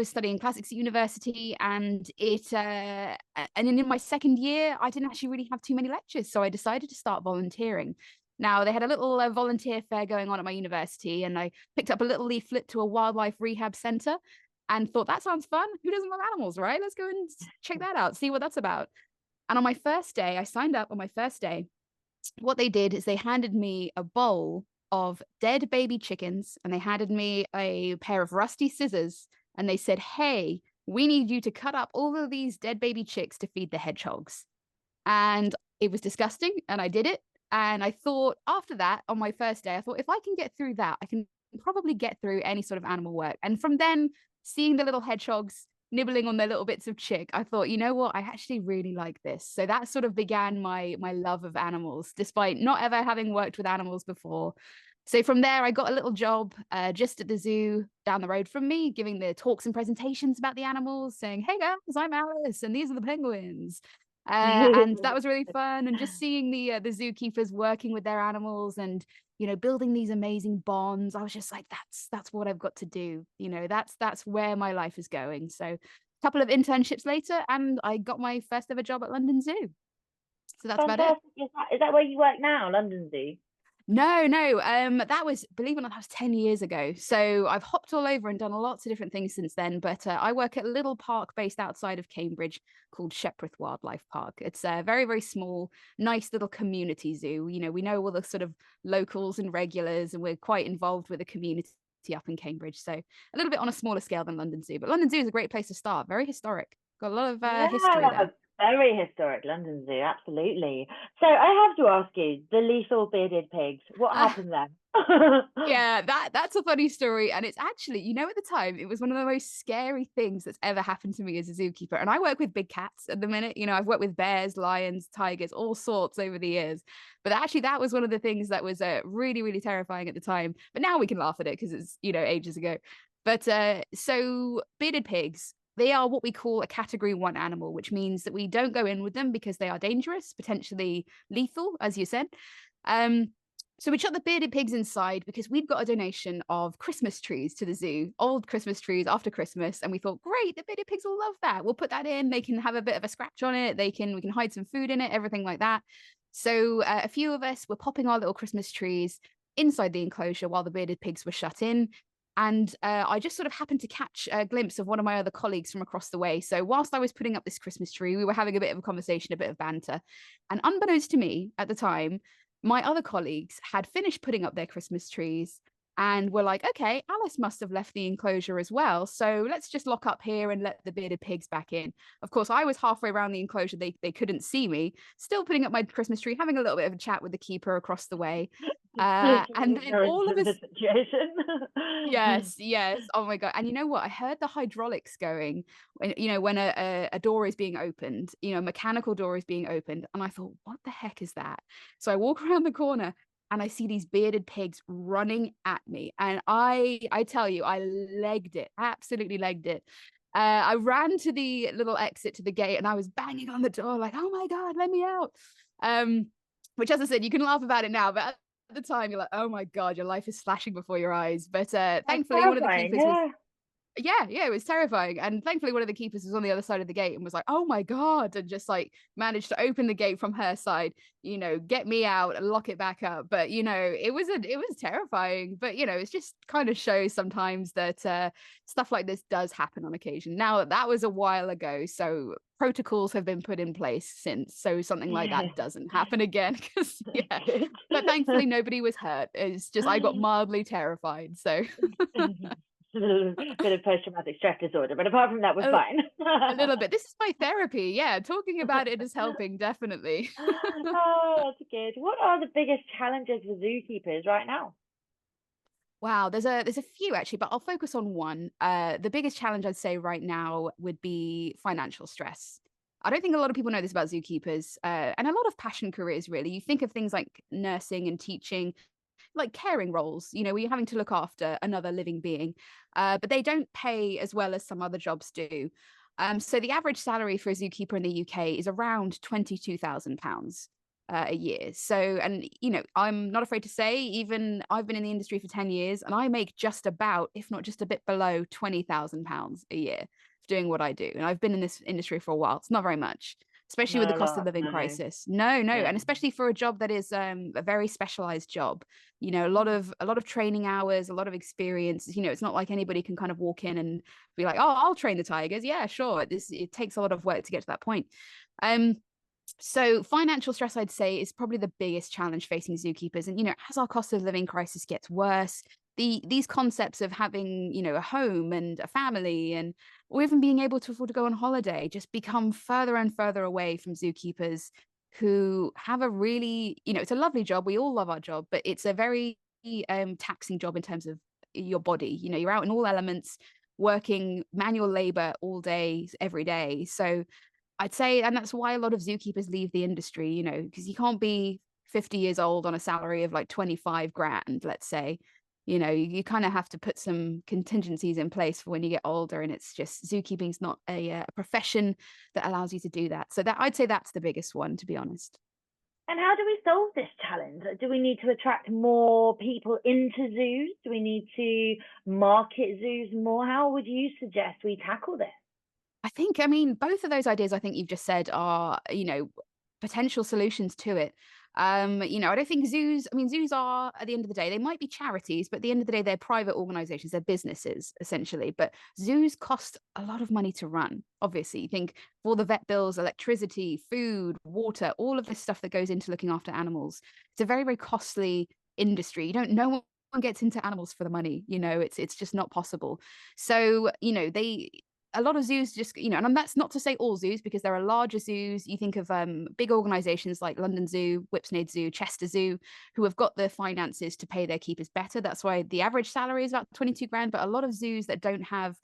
was studying classics at university, and in my second year, I didn't actually really have too many lectures, so I decided to start volunteering. Now, they had a little volunteer fair going on at my university, and I picked up a little leaflet to a wildlife rehab center and thought, that sounds fun. Who doesn't love animals, right? Let's go and check that out, see what that's about. And on my first day, I signed up on my first day. What they did is they handed me a bowl of dead baby chickens, and they handed me a pair of rusty scissors, and they said, hey, we need you to cut up all of these dead baby chicks to feed the hedgehogs. And it was disgusting, and I did it. And I thought after that, on my first day, I thought, if I can get through that, I can probably get through any sort of animal work. And from then, seeing the little hedgehogs nibbling on their little bits of chick, I thought, you know what, I actually really like this. So that sort of began my love of animals, despite not ever having worked with animals before. So from there, I got a little job just at the zoo down the road from me, giving the talks and presentations about the animals, saying, hey guys, I'm Alice, and these are the penguins. And that was really fun. And just seeing the zookeepers working with their animals and, you know, building these amazing bonds, I was just like, that's what I've got to do. You know, that's where my life is going. So a couple of internships later, and I got my first ever job at London Zoo. So that's about it. Fantastic. Is that where you work now, London Zoo? No. That was, believe it or not, that was 10 years ago. So I've hopped all over and done lots of different things since then. But I work at a little park based outside of Cambridge called Shepworth Wildlife Park. It's a very, very small, nice little community zoo. You know, we know all the sort of locals and regulars, and we're quite involved with the community up in Cambridge. So a little bit on a smaller scale than London Zoo. But London Zoo is a great place to start. Very historic. Got a lot of history Yeah, there. very historic London Zoo, absolutely. So I have to ask you, the lethal bearded pigs, what happened there? Yeah, that's a funny story. And it's actually, you know, at the time, it was one of the most scary things that's ever happened to me as a zookeeper. And I work with big cats at the minute. You know, I've worked with bears, lions, tigers, all sorts over the years. But actually, that was one of the things that was really, really terrifying at the time. But now we can laugh at it because it's, you know, ages ago. But so bearded pigs, they are what we call a category 1 animal, which means that we don't go in with them because they are dangerous, potentially lethal, as you said. So we shut the bearded pigs inside because we'd got a donation of Christmas trees to the zoo, old Christmas trees after Christmas. And we thought, great, the bearded pigs will love that. We'll put that in. They can have a bit of a scratch on it. We can hide some food in it, everything like that. So a few of us were popping our little Christmas trees inside the enclosure while the bearded pigs were shut in. And I just sort of happened to catch a glimpse of one of my other colleagues from across the way. So whilst I was putting up this Christmas tree, we were having a bit of a conversation, a bit of banter. And unbeknownst to me at the time, my other colleagues had finished putting up their Christmas trees and were like, okay, Alice must have left the enclosure as well. So let's just lock up here and let the bearded pigs back in. Of course, I was halfway around the enclosure. They couldn't see me, still putting up my Christmas tree, having a little bit of a chat with the keeper across the way. And then all of us, the situation. yes. Oh my God. And you know what? I heard the hydraulics going when, you know, when a door is being opened, you know, a mechanical door is being opened. And I thought, what the heck is that? So I walk around the corner and I see these bearded pigs running at me. And I tell you, I legged it, absolutely legged it. I ran to the little exit to the gate and I was banging on the door like, oh my God, let me out. Which, as I said, you can laugh about it now, but at the time you're like, oh my God, your life is flashing before your eyes. But thankfully one of the keepers was yeah, it was terrifying. And thankfully one of the keepers was on the other side of the gate and was like, oh my God, and just like managed to open the gate from her side, you know, get me out and lock it back up. But you know, it was terrifying. But you know, it just kind of shows sometimes that stuff like this does happen on occasion. Now that was a while ago, so protocols have been put in place since, so something like that doesn't happen again. Because yeah, but thankfully nobody was hurt. It's just I got mildly terrified. So bit of post-traumatic stress disorder, but apart from that, we're fine. A little bit. This is my therapy. Yeah, talking about it is helping, definitely. Oh, that's good. What are the biggest challenges for zookeepers right now? Wow, there's a few actually, but I'll focus on one. The biggest challenge I'd say right now would be financial stress. I don't think a lot of people know this about zookeepers, and a lot of passion careers, really. You think of things like nursing and teaching, like caring roles, you know, where you're having to look after another living being, but they don't pay as well as some other jobs do. So the average salary for a zookeeper in the UK is around £22,000. a year. So, and I'm not afraid to say, even I've been in the industry for 10 years and I make just about, if not just a bit below, £20,000 a year for doing what I do. And I've been in this industry for a while. It's not very much, especially with Not the a cost of lot, living no. crisis. No, no. Yeah. And especially for a job that is a very specialized job, a lot of training hours, a lot of experience. It's not like anybody can kind of walk in and be like, oh, I'll train the tigers. Yeah, sure. It takes a lot of work to get to that point. So financial stress, I'd say, is probably the biggest challenge facing zookeepers. And, as our cost of living crisis gets worse, these concepts of having, a home and a family and or even being able to afford to go on holiday just become further and further away from zookeepers who have a really, it's a lovely job. We all love our job, but it's a very taxing job in terms of your body. You're out in all elements, working manual labor all day, every day. So I'd say, and that's why a lot of zookeepers leave the industry, because you can't be 50 years old on a salary of like 25 grand, let's say. You kind of have to put some contingencies in place for when you get older. And it's just zookeeping's not a profession that allows you to do that. So that I'd say that's the biggest one, to be honest. And how do we solve this challenge? Do we need to attract more people into zoos? Do we need to market zoos more? How would you suggest we tackle this? I mean, both of those ideas I think you've just said are, potential solutions to it. I don't think zoos are, at the end of the day, they might be charities, but at the end of the day, they're private organizations, they're businesses, essentially. But zoos cost a lot of money to run, obviously. You think for the vet bills, electricity, food, water, all of this stuff that goes into looking after animals. It's a very, very costly industry. No one gets into animals for the money, it's just not possible. So, a lot of zoos just, and that's not to say all zoos, because there are larger zoos. You think of big organizations like London Zoo, Whipsnade Zoo, Chester Zoo, who have got the finances to pay their keepers better. That's why the average salary is about 22 grand. But a lot of zoos that don't have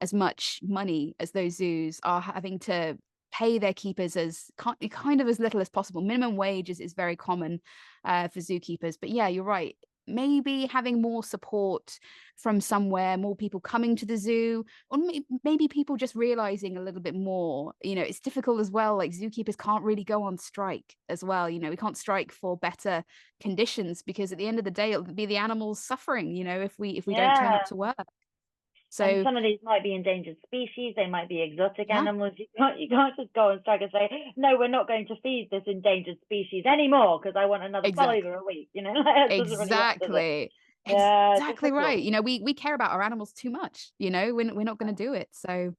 as much money as those zoos are having to pay their keepers as kind of as little as possible. Minimum wage is very common for zookeepers. But yeah, you're right. Maybe having more support from somewhere, more people coming to the zoo, or maybe people just realizing a little bit more. It's difficult as well. Like zookeepers can't really go on strike as well. We can't strike for better conditions, because at the end of the day, it'll be the animals suffering, if we don't turn Yeah. up to work. And So some of these might be endangered species, they might be exotic yeah, animals. You can't just go on strike and say, no, we're not going to feed this endangered species anymore because I want another exactly. plover a week. It doesn't really work, does it? Exactly. Yeah, Exactly right. difficult. We care about our animals too much, we're not going to do it. So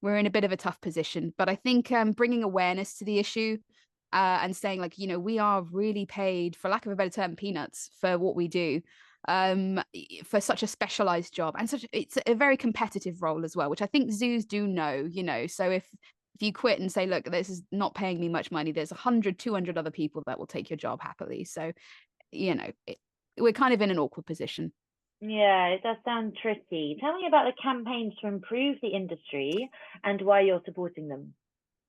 we're in a bit of a tough position. But I think bringing awareness to the issue and saying like, we are really paid, for lack of a better term, peanuts for what we do, for such a specialized job, and it's a very competitive role as well, which I think zoos do know. So if you quit and say, look, this is not paying me much money, there's 100, 200 other people that will take your job happily. So we're kind of in an awkward position. Yeah, it does sound tricky. Tell me about the campaigns to improve the industry and why you're supporting them.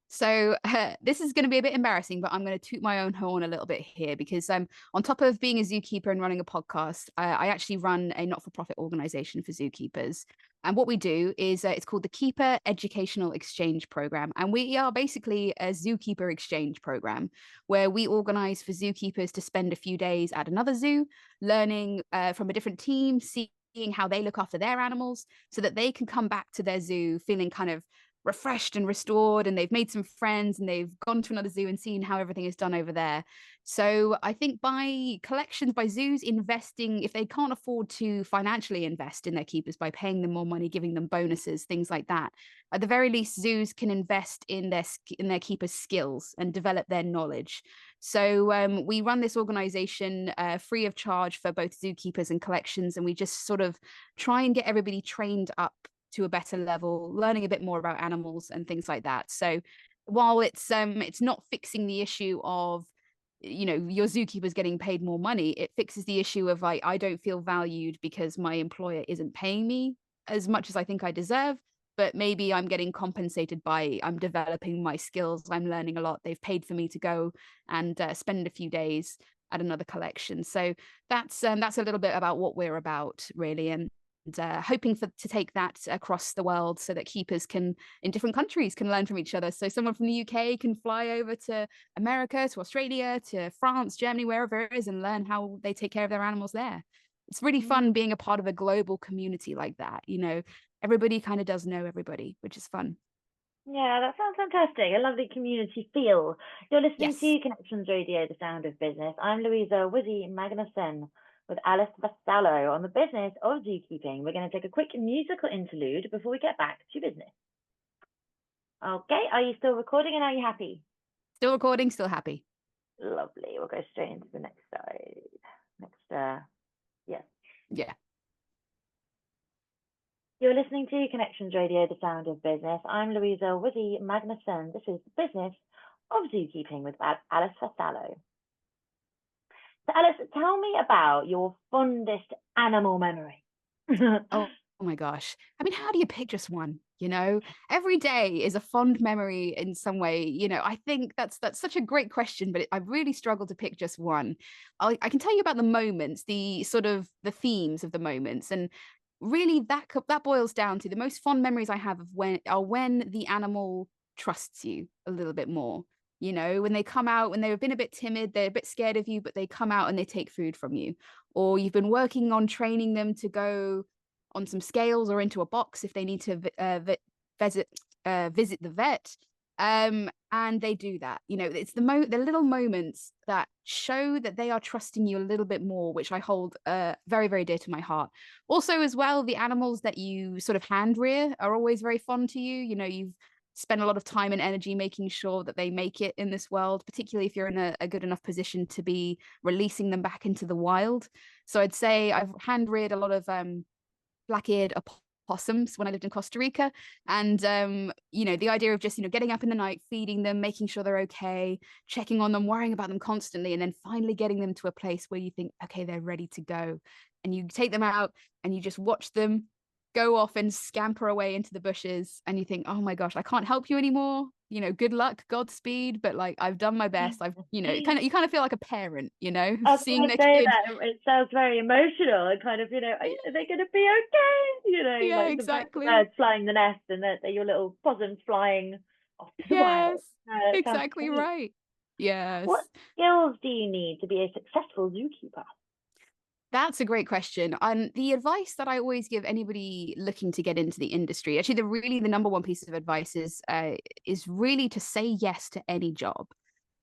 So this is going to be a bit embarrassing, but I'm going to toot my own horn a little bit here, because on top of being a zookeeper and running a podcast, I actually run a not-for-profit organization for zookeepers. And what we do is it's called the Keeper Educational Exchange Program. And we are basically a zookeeper exchange program where we organize for zookeepers to spend a few days at another zoo, learning from a different team, seeing how they look after their animals, so that they can come back to their zoo feeling kind of refreshed and restored, and they've made some friends and they've gone to another zoo and seen how everything is done over there. So I think by collections, by zoos investing, if they can't afford to financially invest in their keepers by paying them more money, giving them bonuses, things like that, at the very least zoos can invest in their keepers' skills and develop their knowledge. So we run this organization free of charge for both zookeepers and collections, and we just sort of try and get everybody trained up to a better level, learning a bit more about animals and things like that. So while it's not fixing the issue of your zookeeper's getting paid more money, it fixes the issue of like, I don't feel valued because my employer isn't paying me as much as I think I deserve, but maybe I'm getting compensated by I'm developing my skills, I'm learning a lot, they've paid for me to go and spend a few days at another collection. So that's a little bit about what we're about, really. And hoping to take that across the world so that keepers can in different countries can learn from each other. So someone from the UK can fly over to America, to Australia, to France, Germany, wherever it is, and learn how they take care of their animals there. It's really fun being a part of a global community like that. Everybody kind of does know everybody, which is fun. Yeah, that sounds fantastic. A lovely community feel. You're listening Yes. to Connections Radio, The Sound of Business. I'm Louisa Wizzi Magnussen with Alice Vassallo on the business of zookeeping. We're going to take a quick musical interlude before we get back to business. Okay, are you still recording and are you happy? Still recording, still happy. Lovely. We'll go straight into the next side. Yeah. You're listening to Connections Radio, The Sound of Business. I'm Louisa Wizzi Magnussen. This is the business of zookeeping with Alice Vassallo. So Alice, tell me about your fondest animal memory. Oh my gosh. I mean, how do you pick just one? Every day is a fond memory in some way. I think that's such a great question, but I really struggle to pick just one. I can tell you about the moments, the sort of the themes of the moments, and really that boils down to the most fond memories I have of when the animal trusts you a little bit more. When they come out, when they've been a bit timid, they're a bit scared of you, but they come out and they take food from you. Or you've been working on training them to go on some scales or into a box if they need to visit the vet. And they do that. It's the little moments that show that they are trusting you a little bit more, which I hold very, very dear to my heart. Also, as well, the animals that you sort of hand rear are always very fond to you. You've spent a lot of time and energy making sure that they make it in this world, particularly if you're in a good enough position to be releasing them back into the wild. So I'd say I've hand reared a lot of black-eared opossums when I lived in Costa Rica. And, the idea of just, getting up in the night, feeding them, making sure they're okay, checking on them, worrying about them constantly, and then finally getting them to a place where you think, okay, they're ready to go. And you take them out and you just watch them go off and scamper away into the bushes. And you think, oh my gosh, I can't help you anymore. Good luck, Godspeed. But like, I've done my best. You kind of feel like a parent, I was seeing going to their say kid. that it sounds very emotional and kind of, are they going to be okay? Yeah, Like exactly. the birds flying the nest and they're your little possums flying off to the wild. Yes, It sounds exactly great. right. Yes. What skills do you need to be a successful zookeeper? That's a great question. And the advice that I always give anybody looking to get into the industry, actually, the number one piece of advice is really to say yes to any job.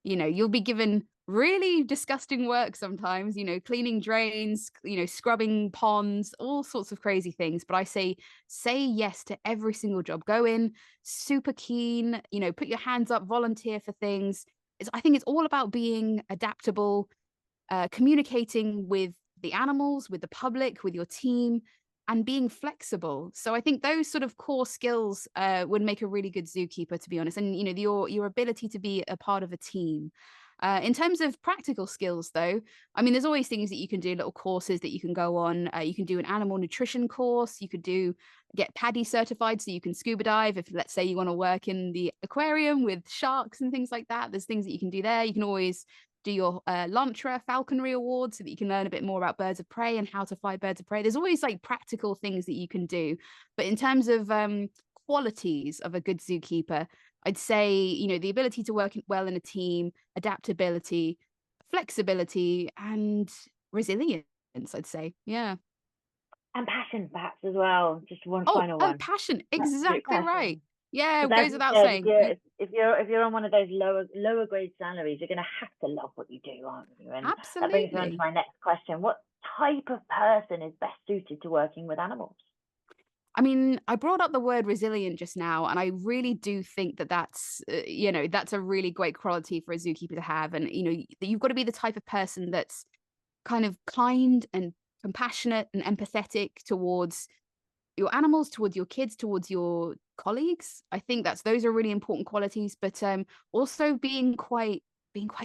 You'll be given really disgusting work sometimes, cleaning drains, scrubbing ponds, all sorts of crazy things. But I say yes to every single job. Go in super keen, put your hands up, volunteer for things. I think it's all about being adaptable, communicating with the animals, with the public, with your team, and being flexible. So I think those sort of core skills would make a really good zookeeper, to be honest. And your ability to be a part of a team. In terms of practical skills, though, I mean, there's always things that you can do, little courses that you can go on. You can do an animal nutrition course. You could get PADI certified so you can scuba dive. If, let's say, you want to work in the aquarium with sharks and things like that, there's things that you can do there. You can always do your Lantra falconry award so that you can learn a bit more about birds of prey and how to fly birds of prey. There's always like practical things that you can do. But in terms of qualities of a good zookeeper, I'd say, the ability to work well in a team, adaptability, flexibility, and resilience, I'd say. Yeah. And passion, perhaps, as well. Just one Oh, final and one. passion. Absolute Exactly passion. right. Yeah, it As goes you without said, saying. if you're on one of those lower grade salaries, you're going to have to love what you do, aren't you? And that brings me on to Absolutely. my next question. What type of person is best suited to working with animals? I mean, I brought up the word resilient just now, and I really do think that that's a really great quality for a zookeeper to have. And, you've got to be the type of person that's kind of kind and compassionate and empathetic towards your animals, towards your kids, towards your colleagues. I think those are really important qualities, but also being quite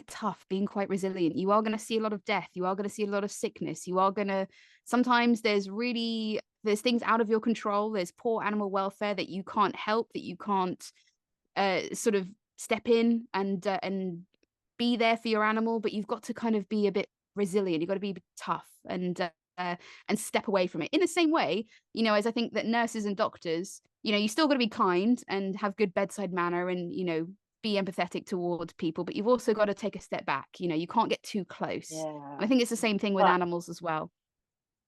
tough, being quite resilient. You are going to see a lot of death. You are going to see a lot of sickness. You are going to, sometimes there's things out of your control. There's poor animal welfare that you can't help, that you can't sort of step in and be there for your animal, but you've got to kind of be a bit resilient. You've got to be tough. And and step away from it. In the same way, you know, as I think that nurses and doctors, you know, you still got to be kind and have good bedside manner and, you know, be empathetic towards people, but you've also got to take a step back. You know, you can't get too close. Yeah. And I think it's the same thing with But animals as well.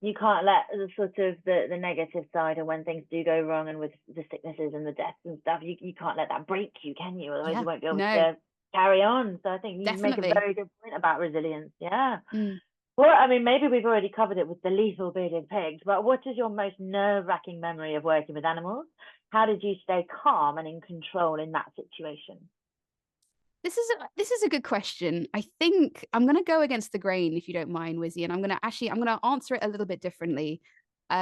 you can't let the sort of the negative side, and when things do go wrong and with the sicknesses and the deaths and stuff, you can't let that break you, can you? Otherwise Yeah, you won't be able no, to carry on. So I think you make a definitely. very good point about resilience. Yeah. Mm. Well, I mean, maybe we've already covered it with the lethal bearded pigs, but what is your most nerve-wracking memory of working with animals? How did you stay calm and in control in that situation? This is a good question. I think I'm going to go against the grain, if you don't mind, Wizzy, and I'm going to answer it a little bit differently,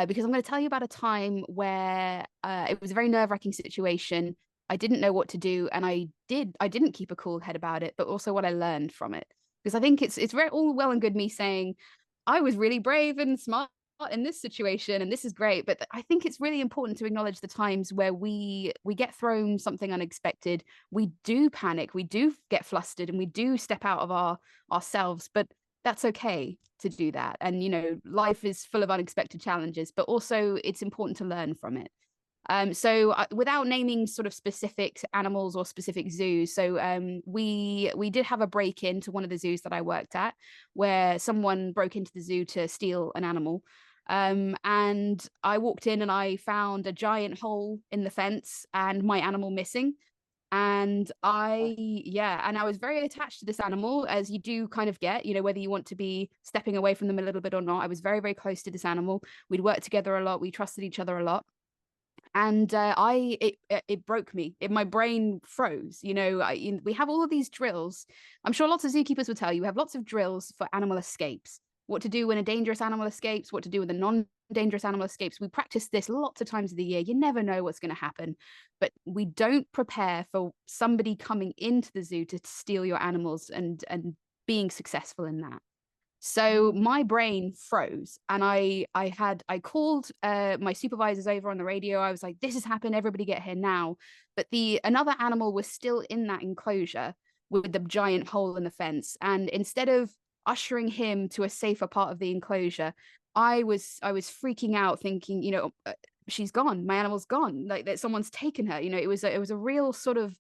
because I'm going to tell you about a time where it was a very nerve-wracking situation. I didn't know what to do, and I didn't keep a cool head about it, but also what I learned from it. Because I think it's very all well and good me saying I was really brave and smart in this situation and this is great, but I think it's really important to acknowledge the times where we get thrown something unexpected. We do panic, we do get flustered, and we do step out of ourselves, but that's okay to do that. And you know, life is full of unexpected challenges, but also it's important to learn from it. So without naming sort of specific animals or specific zoos, so we did have a break into one of the zoos that I worked at, where someone broke into the zoo to steal an animal. And I walked in and I found a giant hole in the fence and my animal missing. And I was very attached to this animal, as you do kind of get, you know, whether you want to be stepping away from them a little bit or not. I was very, very close to this animal. We'd worked together a lot. We trusted each other a lot. And it broke me. My brain froze. You know, we have all of these drills. I'm sure lots of zookeepers will tell you we have lots of drills for animal escapes. What to do when a dangerous animal escapes, what to do when a non-dangerous animal escapes. We practice this lots of times of the year. You never know what's going to happen, but we don't prepare for somebody coming into the zoo to steal your animals and being successful in that. So my brain froze, and I called my supervisors over on the radio. I was like, this has happened, everybody get here now. But another animal was still in that enclosure with the giant hole in the fence, and instead of ushering him to a safer part of the enclosure, I was freaking out, thinking, you know, she's gone, my animal's gone, like that someone's taken her. You know, it was a real sort of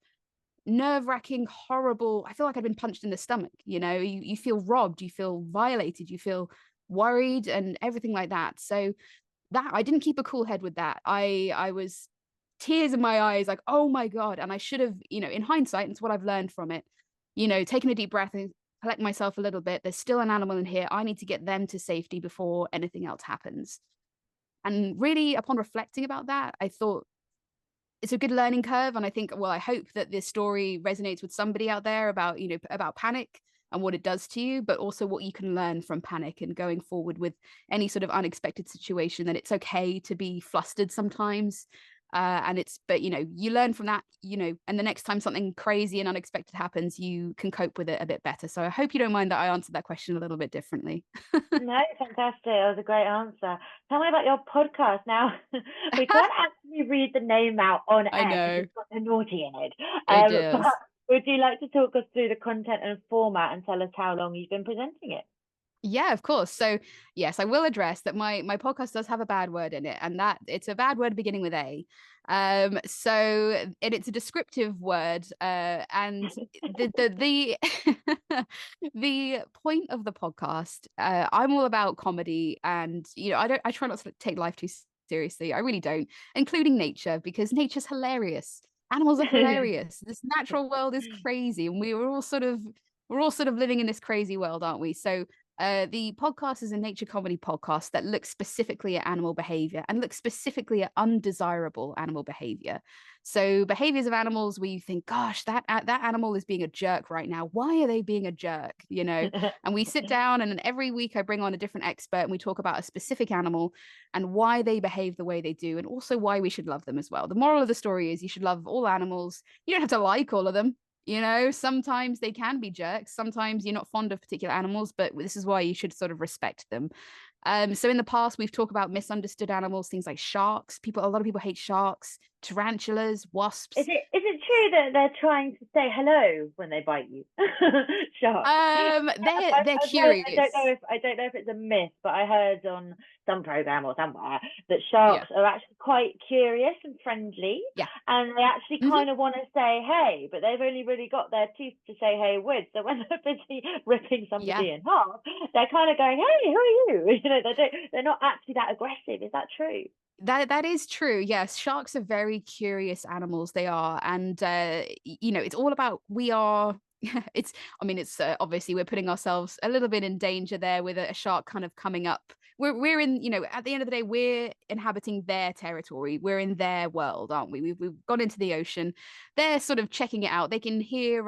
nerve-wracking, horrible. I feel like I'd been punched in the stomach. You know, you feel robbed, you feel violated, you feel worried and everything like that. So that I didn't keep a cool head with that. I was tears in my eyes, like, oh my God. And I should have, you know, in hindsight, and it's what I've learned from it, you know, taking a deep breath and collect myself a little bit. There's still an animal in here. I need to get them to safety before anything else happens. And really, upon reflecting about that, I thought it's a good learning curve. And I think, well, I hope that this story resonates with somebody out there about, you know, about panic and what it does to you, but also what you can learn from panic and going forward with any sort of unexpected situation, that it's okay to be flustered sometimes. But you know, you learn from that, you know, and the next time something crazy and unexpected happens, you can cope with it a bit better. So I hope you don't mind that I answered that question a little bit differently. No, fantastic. That was a great answer. Tell me about your podcast. Now, we can't actually read the name out on I air because know it's got the naughty in it. it But is. would you like to talk us through the content and format and tell us how long you've been presenting it? Yeah, of course. So yes, I will address that my podcast does have a bad word in it, and that it's a bad word beginning with A. It's a descriptive word, and the the point of the podcast, I'm all about comedy, and you know, I try not to take life too seriously. I really don't, including nature, because nature's hilarious. Animals are hilarious. This natural world is crazy, and we're all sort of living in this crazy world, aren't we? So the podcast is a nature comedy podcast that looks specifically at animal behavior and looks specifically at undesirable animal behavior. So behaviors of animals where you think, gosh, that animal is being a jerk right now. Why are they being a jerk? You know, and we sit down, and every week I bring on a different expert and we talk about a specific animal and why they behave the way they do, and also why we should love them as well. The moral of the story is you should love all animals. You don't have to like all of them. You know, sometimes they can be jerks. Sometimes you're not fond of particular animals, but this is why you should sort of respect them. So in the past, we've talked about misunderstood animals, things like sharks. A lot of people hate sharks, tarantulas, wasps. Is it true that they're trying to say hello when they bite you? Sharks. They're I've heard, curious. I don't know if it's a myth, but I heard on some program or somewhere that Yeah, sharks are actually quite curious and friendly, yeah. and they actually Mhm. kind of want to say hey, but they've only really got their teeth to say hey with. So when they're busy ripping Yeah. somebody in half, they're kind of going, hey, who are you? You know, they're not actually that aggressive. Is that true? That is true. Yes, sharks are very curious animals. They are, and it's all about we are. It's. I mean, it's obviously we're putting ourselves a little bit in danger there with a shark kind of coming up. We're in. At the end of the day, we're inhabiting their territory. We're in their world, aren't we? We've gone into the ocean. They're sort of checking it out. They can hear.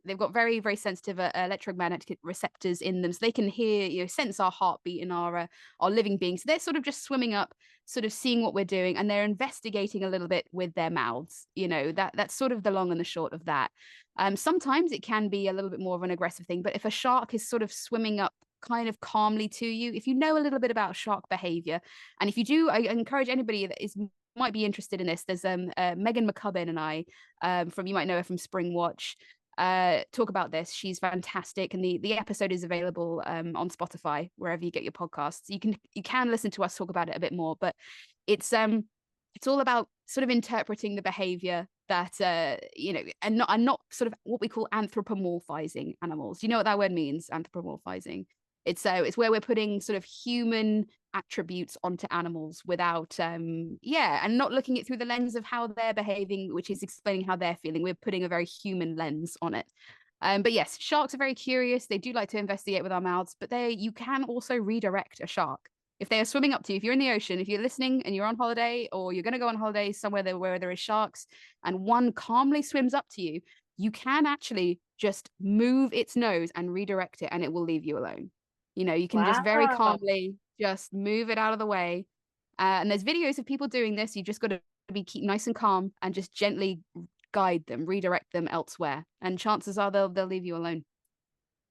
They've got very very sensitive electromagnetic receptors in them, so they can hear. Sense our heartbeat in our living beings. So they're sort of just swimming up, sort of seeing what we're doing, and they're investigating a little bit with their mouths. That's sort of the long and the short of that. Sometimes it can be a little bit more of an aggressive thing, but if a shark is sort of swimming up kind of calmly to you, if you know a little bit about shark behavior, and if you do, I encourage anybody that is might be interested in this. There's Megan McCubbin and I, from you might know her from Spring Watch, talk about this. She's fantastic, and the episode is available on Spotify, wherever you get your podcasts. You can listen to us talk about it a bit more, but it's all about sort of interpreting the behavior that and not sort of what we call anthropomorphizing animals. Do you know what that word means? Anthropomorphizing. It's where we're putting sort of human attributes onto animals without and not looking it through the lens of how they're behaving, which is explaining how they're feeling. We're putting a very human lens on it. But yes, sharks are very curious. They do like to investigate with our mouths, but you can also redirect a shark if they are swimming up to you. If you're in the ocean, if you're listening and you're on holiday, or you're going to go on holiday somewhere where there is sharks, and one calmly swims up to you, you can actually just move its nose and redirect it, and it will leave you alone. You can just very Wow. calmly just move it out of the way. And there's videos of people doing this. You just got to keep nice and calm and just gently guide them, redirect them elsewhere, and chances are they'll leave you alone.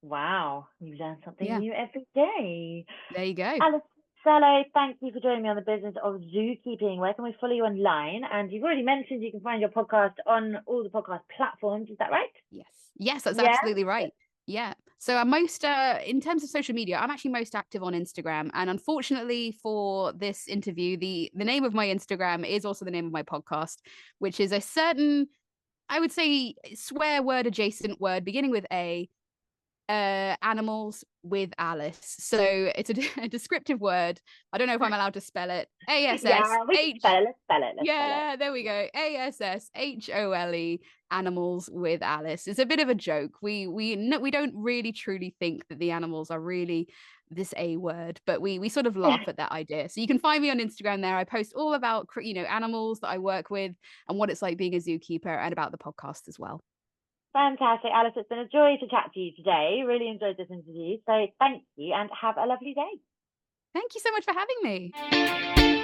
Wow, you learn something Yeah, new every day. there you go. Alice Vassallo, thank you for joining me on the business of zookeeping. Where can we follow you online? And you've already mentioned you can find your podcast on all the podcast platforms. Is that right? Yes, that's Yeah. absolutely right. Yeah. So I'm most in terms of social media, I'm actually most active on Instagram. And unfortunately for this interview, the name of my Instagram is also the name of my podcast, which is a certain, I would say, swear word adjacent word beginning with A, animals with Alice. So it's a descriptive word. I don't know if I'm allowed to spell it. Yeah, we can ASSH. spell it. Let's spell it. Let's spell it. Yeah, there we go. ASSHOLE, animals with Alice. It's a bit of a joke. We don't really truly think that the animals are really this A word, but we sort of laugh at that idea. So you can find me on Instagram there. I post all about animals that I work with and what it's like being a zookeeper, and about the podcast as well. Fantastic, Alice. It's been a joy to chat to you today. Really enjoyed this interview. So thank you and have a lovely day. Thank you so much for having me.